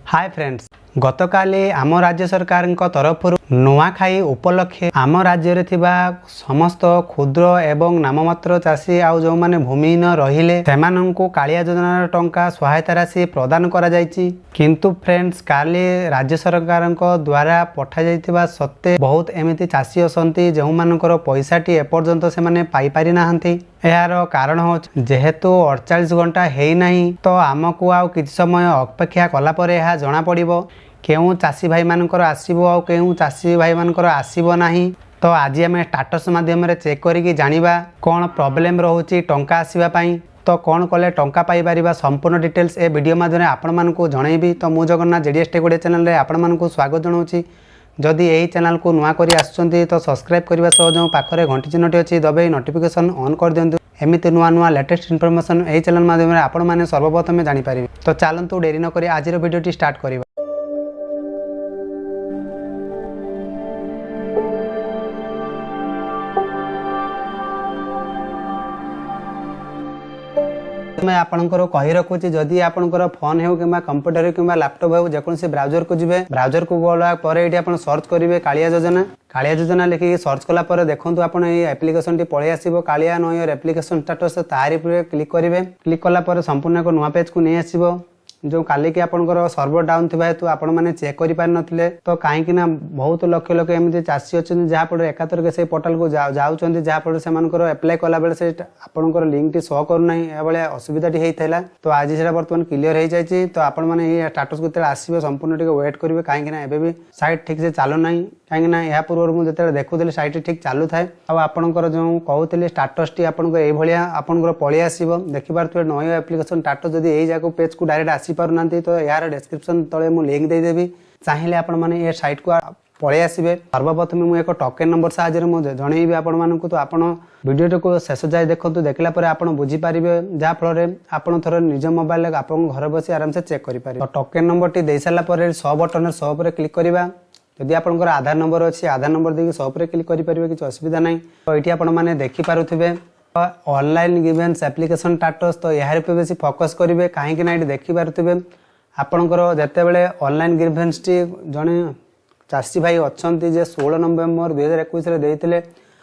Hi friends गतकाली आम राज्य सरकार तरफ नुआखाई उपलक्षे आम राज्य थिबा समस्त क्षुद्र एवं नाममात्र चाषी आउ जो माने भूमिहीन रहिले सेमानंकु कालिया योजना टंका सहायता राशि प्रदान करा जायछि। किंतु फ्रेंड्स काली राज्य सरकार द्वारा पठा जायथिबा सत्ते बहुत एमिति चाषी असंती जो मानकर पैसाटी एपर्यंत से माने पाई पारि नाहंती। यार कारण हो जेहेतु 48 घंटा है नहीं तो आमको आउ किछि समय अपेक्षा कला परे यह जना पड़िबो केउ चाषी भाई मानकर आसीबो आ केउ चाषी भाई मानकर आसीबो नाही। तो आज आम स्टाटस माध्यम चेक करिकि जानिबा कौन प्रॉब्लम रोची टंका आसीबा पई तो कौन कले टंका पाई परिबा संपूर्ण डिटेल्स ए वीडियो माध्यम आपण मानकु जणैबी। तो मु Jagannath JDS tech Odia channel रे आपण मानकु स्वागत जणाउछि। जदि यही चैनल को नुआ करी आसुचंती तो सब्सक्राइब करबा सह जो पाखरे घंटी चिन्हटी अछि दबाई नोटिफिकेशन ऑन कर दियंतु। एमिति नुआ नुआ लेटेस्ट इनफॉरमेशन एही चैनल माध्यम रे आपण माने सर्वप्रथम जानि पारिबे। तो चलंतु देरी न करी आज रो वीडियोटी स्टार्ट करिबा। मैं आपनकर कहि रखुची जदि आपनकर फोन हो कि कंप्यूटर कि लैपटॉप हो जेकोसी ब्राउजर को जिवे ब्राउजर को गला पर एठी आपन सर्च करिवे कालिया योजना लिखिक सर्च कला पर देखंतु आपन ए एप्लिकेशन टी पळे आसीबो कालिया नोयर एप्लिकेशन स्टेटस तारि पर क्लिक करिवे। क्लिक कला पर संपूर्ण को नुआ पेज को नै आसीबो। जो काली की आपनकर सर्वर डाउन थिबा हेतु आपण माने चेक करि पार नथिले तो काहे कि ना बहुत लक्ष लक्ष एमिति चासी अछि जहा पर एकातर के से पोर्टल को जाउचंदी जहा पर से मानकर अप्लाई कला बेले से आपनकर लिंक टी शो करू नै ए बळे असुविधा टी हेइथैला। तो आज सेटा वर्तमान क्लियर हे जायछि। तो आपण माने ए स्टेटस को तेला आसीबे संपूर्ण टिके वेट करिवे काहे कि ना एबे भी साइट ठीक से चालू नै काहे कि ना या पूर्व मु जते देखुदले साइट ठीक चालू थाए आ आपनकर जो कहउतले स्टेटस टी आपनको ए भलिया आपनकर पळे आसीबो देखि पारथुवे नयो एप्लिकेशन स्टेटस जदि एही जाको पेज को डायरेक्ट आसी पारुनांती तो यार डिस्क्रिप्शन तले मु लिंक दे देबी चाहिले आपण माने ए साइट को पळे आसीबे। सर्वप्रथम मु एक टोकन नंबर साहाय्य रे मु जणैबी आपण मानकु। तो आपण वीडियो को शेष जाय देखंतु देखला पर आपण बुझी पारिबे जा फल रे आपण थोर निज मोबाइल आपण घर बसी आराम से चेक करि पारिबे। तो टोकन नंबर टी देई साला पर 100 बटन 100 पर क्लिक करिबा। जदि आपनकर आधार नंबर अछि आधार नंबर देकी 100 पर क्लिक करि पारिबे कि असुविधा नै। तो एठी आपण माने देखि पारुथिबे ऑनलाइन गिवेंस एप्लिकेशन स्टेटस तो यार पे बेसी फोकस करिवे काहे कि ना एठी देखि पारुथिबे आपनकर जते बेले ऑनलाइन गिवेंस टी जणे चासी भाई अछंती जे 16 नवंबर 2021 रे देइतिले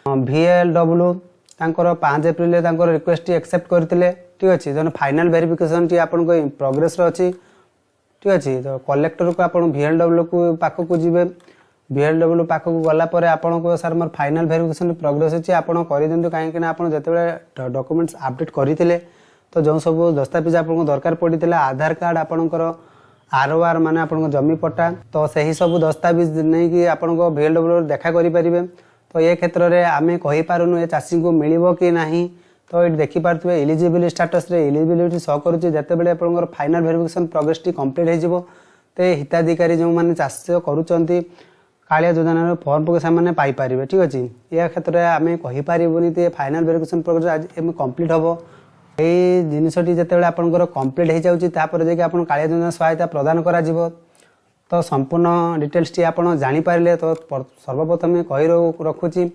VLW तांकर 5 अप्रैल रे तांकर रिक्वेस्ट टी एक्सेप्ट करतिले। ठीक अछि जने फाइनल वेरिफिकेशन टी आपनको प्रोग्रेस रो अछि। ठीक अछि तो कलेक्टर को आपण VLW को पाखो को जिवे VLW पाखो को गला पर आपण को सर मोर फाइनल वेरिफिकेशन प्रोग्रेस अछि आपण करि देंतु काहे कि ना आपण जते बेले डॉक्यूमेंट्स अपडेट करितिले तो जो सब दस्तावेज आपको दरकार पड़ता आधार कार्ड आपणकर ROR माने आपन जमी पट्टा तो सही सब दस्तावेज नहीं कि आपन को VLW देखा करि परिबे। तो ये क्षेत्र रे आमे कहि पारुनु ए चासी को मिलिबो कि नाही। तो ये देखि पारथुबे एलिजिबल स्टेटस रे एलिजिबिलिटी शो करूची जते बेले आपनकर फाइनल वेरिफिकेशन प्रोग्रेस टी कंप्लीट हे जिवो ते हिताधिकारी जो माने चाष करूचंती कालिया योजना रे फॉर्म को सामान्य पाई परिबे। ठीक अछि ये क्षेत्र रे आमे कहि पारिबोनी ते फाइनल वेरिफिकेशन प्रोग्रेस आज एमे कंप्लीट हबो। ये जिनसटी जते बेले आपनकर कंप्लीट हे जाउची तापर जे कि आपन कालिया योजना सहायता प्रदान करा जिवो। तो संपूर्ण डिटेल्स टी आपन जानि पारिले तो सर्वप्रथम कहि रखुची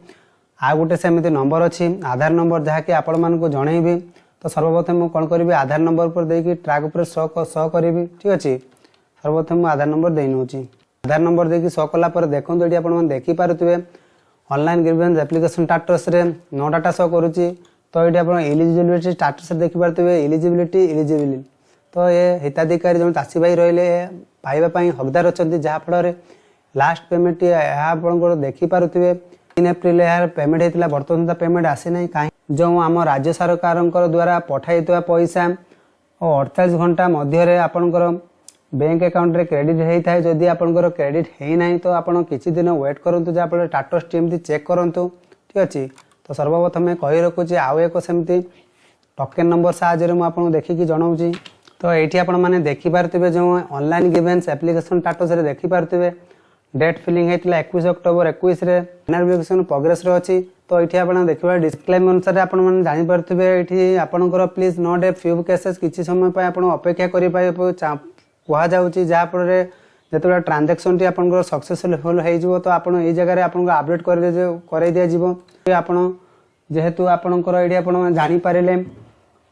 आ गुटे सेमिति नंबर अछि आधार नंबर जहा कि आपण मान को जणैबी। तो सर्वप्रथम कोन करिवे आधार नंबर पर देकी ट्रैक पर शो करिवि। ठीक अछि सर्वप्रथम आधार नंबर देइ नउची आधार नंबर देकी शो कला पर देखन एटी आपण मान देखि पारुतबे ऑनलाइन ग्रीवेंस एप्लिकेशन स्टेटस रे नो डाटा शो करूची। तो ये आप एलिजिबिलिटी स्टेटस देखि पारथुबे एलिजिबिलिटी तो ये हिताधिकारी जो चासी भाई रहिले पाइबा पई हकदार अछंती जहा फल लास्ट पेमेंट आपन देखि पारुथुबे 3 अप्रैल यार पेमेंट हेतिला वर्तमान पेमेंट आसी नै काहे जो आम राज्य सरकार द्वारा पठाइतवा पैसा 48 घंटा मध्य रे आपनकर बैंक अकाउंट रे क्रेडिट हेई थाए। जदि आपनकर क्रेडिट हेई नै तो आपन किछि दिन वेट करंतु जहा फल स्टेटस टीम चेक करंतु। ठीक अछि तो सर्वप्रथम कहि रखुची आउ एक सेमती टोकन नंबर साहाय्य मु आपन देखिकी जणाउची। तो एठी आपण माने देखि पारथिबे जो ऑनलाइन गिवेंस एप्लिकेशन स्टेटस रे देखि पारथिबे डेट फिलिंग हेतिला 21 अक्टोबर 21 रे फाइनल वेरिफिकेशन प्रोग्रेस रो अछि। तो एठी आपण देखिबा डिस्क्लेमर अनुसार आपण माने जानि पारथिबे एठी आपनकर please not a few cases किछि समय पय आपण अपेक्षा करि पाए कुहा जाउची जहा पर जतबे ट्रांजैक्शन टी आपनकर सक्सेसफुल हे जिवो तो आपण ए जगह रे आपनको अपडेट कर दिया जिवो। आपण जेहेतु आपनकर एठी आपण जानि पारिले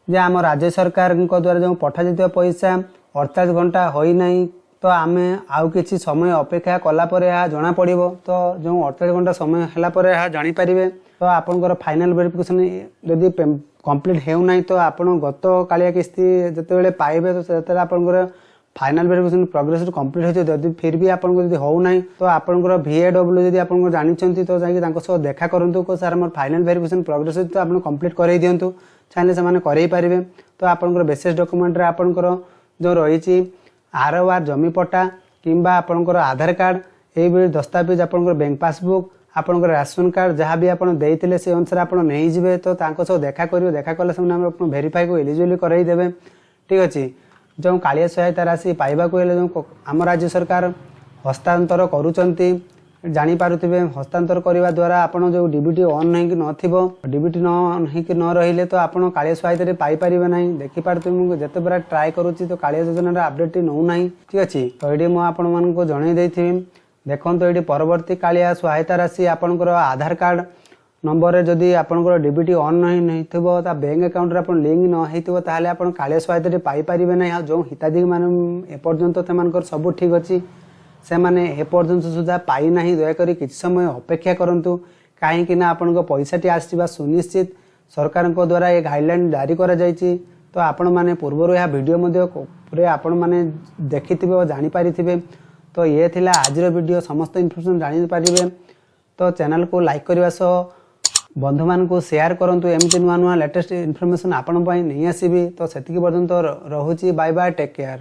जे आम राज्य सरकार द्वारा जो पठा जाइतिबा पैसा 48 घंटा होई नाही तो आमे आउ किछि समय अपेक्षा कला परे यह जना पड़िबो। तो जो 48 घंटा समय हैला परे यह जानि परिबे। तो आपनकर फाइनल वेरिफिकेशन यदि कंप्लीट हेउ नै तो आपण गत कालिया किस्ती जते बेले पाइबे तो सेते आपनकर फाइनल वेरिफिकेशन प्रोग्रेस कंप्लीट हो जदि फिर भी आपन यदि हो नै तो आपनकर VAW यदि आपन जानि चंती तो जाई तांको सो देखा करंतु को सर हमर फाइनल वेरिफिकेशन प्रोग्रेस तो आपन कंप्लीट करै दियंतु चाहे से माने करै परिबे। तो आपनकर बेसिस डॉक्यूमेंट रे आपनकर जो रहिछि ROR जमी पट्टा किंबा आपनकर आधार कार्ड ए भी दस्तावेज आपनकर बैंक पासबुक आपनकर राशन कार्ड जहाँ भी आपन देइतिले से अनुसार आपन नै जिवे तो तांको सो देखा करियो। देखा कले से हम आपन वेरीफाई को एलिजिबल कराई देबे। ठीक अछि। जो कालिया सहायता राशि पाइबा को हेले जो आम राज्य सरकार हस्तांतर करूचंती जानी पारुथिबे। हस्तांतर करिवा द्वारा आपन जो डीबीटी ऑन नहीं कि नथिबो डीबीटी नहीं कि न रहिले तो आपन कालिया सहायता रे पाई परिबे नहीं। देखि पारते मु जते बरा ट्राई करूची तो कालिया योजना रे अपडेट नौ नहीं। ठीक अछि। तो एडी मु आपन मान को जणाई देथिबी। देखन तो एडी परवर्ती कालिया सहायता राशि आपनकर आधार कार्ड नंबर रे जदी आपनकर डीबीटी ऑन नहीं थिबो ता बैंक अकाउंट रे आपन लिंक न हेतिबो ताहाले आपन कालिया सहायता रे पाई परिबे नहीं। जो हिताधिकारी माने ए पर्यंत तेमानकर सब ठीक अछि से माने ए पर्यंत सुधा पाई नहीं दया करी किछ समय अपेक्षा करंतु काहे कि ना आपन को पैसा टी आसीबा सुनिश्चित सरकार को द्वारा ए गाइडलाइन जारी करा जायछि। तो आपण माने पूर्वरु या वीडियो मध्ये पूरे आपण माने देखिथिबे और जानि पारिथिबे। तो ये थिला आजिर वीडियो समस्त इन्फॉर्मेशन जानि पारिबे। तो चैनल को लाइक करबा सो बंधु मान को शेयर करंतु एमती नुआ नुआ लेटेस्ट इन्फॉर्मेशन आपण पई नहीं आसीबी। तो सेतिकी पर्यंत रहुची बाय बाय टेक केयर।